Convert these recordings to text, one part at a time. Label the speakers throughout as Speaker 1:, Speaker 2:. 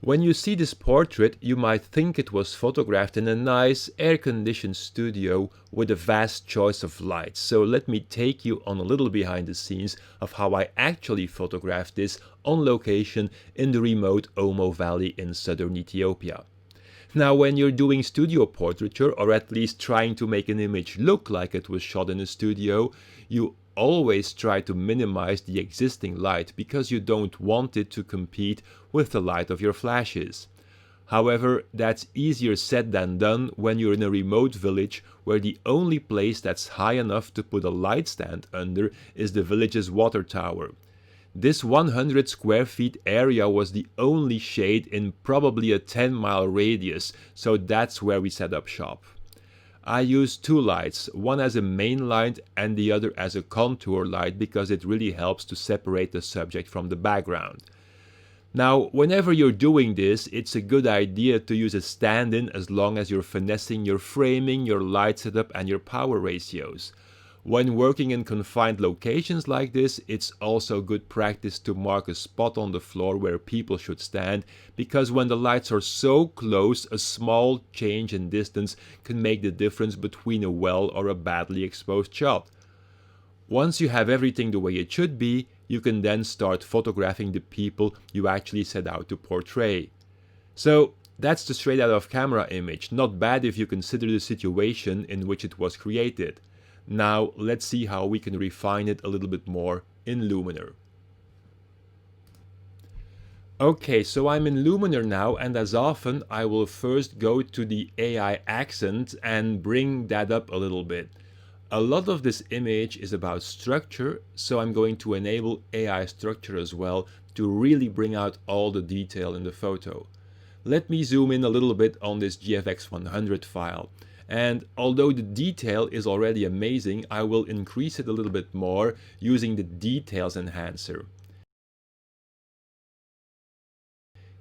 Speaker 1: When you see this portrait, you might think it was photographed in a nice air-conditioned studio with a vast choice of lights. So let me take you on a little behind the scenes of how I actually photographed this on location in the remote Omo Valley in southern Ethiopia. Now, when you're doing studio portraiture, or at least trying to make an image look like it was shot in a studio, you always try to minimize the existing light because you don't want it to compete with the light of your flashes. However, that's easier said than done when you're in a remote village where the only place that's high enough to put a light stand under is the village's water tower. This 100 square feet area was the only shade in probably a 10-mile radius, so that's where we set up shop. I used two lights, one as a main light and the other as a contour light because it really helps to separate the subject from the background. Now, whenever you're doing this, it's a good idea to use a stand-in as long as you're finessing your framing, your light setup and your power ratios. When working in confined locations like this, it's also good practice to mark a spot on the floor where people should stand, because when the lights are so close, a small change in distance can make the difference between a well or a badly exposed shot. Once you have everything the way it should be, you can then start photographing the people you actually set out to portray. So that's the straight out of camera image, not bad if you consider the situation in which it was created. Now let's see how we can refine it a little bit more in Luminar. Okay, so I'm in Luminar now, and as often I will first go to the AI accent and bring that up a little bit. A lot of this image is about structure, so I'm going to enable AI structure as well to really bring out all the detail in the photo. Let me zoom in a little bit on this GFX 100 file. And although the detail is already amazing, I will increase it a little bit more using the details enhancer.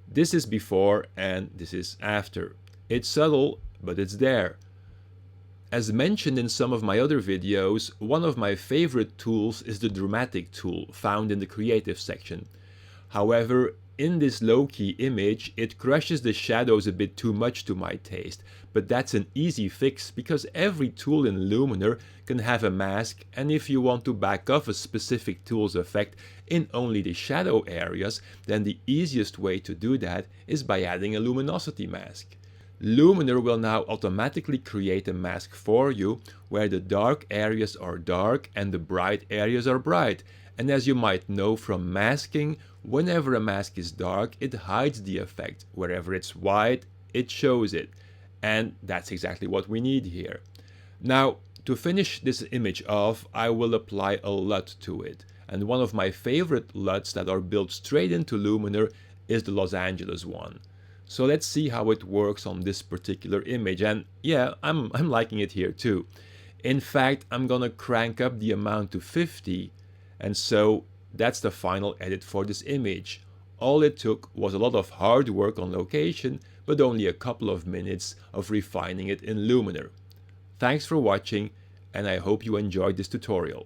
Speaker 1: This is before and this is after. It's subtle, but it's there. As mentioned in some of my other videos, one of my favorite tools is the dramatic tool found in the creative section. However, in this low-key image, it crushes the shadows a bit too much to my taste, but that's an easy fix because every tool in Luminar can have a mask, and if you want to back off a specific tool's effect in only the shadow areas, then the easiest way to do that is by adding a luminosity mask. Luminar will now automatically create a mask for you where the dark areas are dark and the bright areas are bright. And as you might know from masking, whenever a mask is dark, it hides the effect. Wherever it's white, it shows it. And that's exactly what we need here. Now, to finish this image off, I will apply a LUT to it. And one of my favorite LUTs that are built straight into Luminar is the Los Angeles one. So let's see how it works on this particular image. And yeah, I'm liking it here too. In fact, I'm gonna crank up the amount to 50. And so that's the final edit for this image. All it took was a lot of hard work on location, but only a couple of minutes of refining it in Luminar. Thanks for watching, and I hope you enjoyed this tutorial.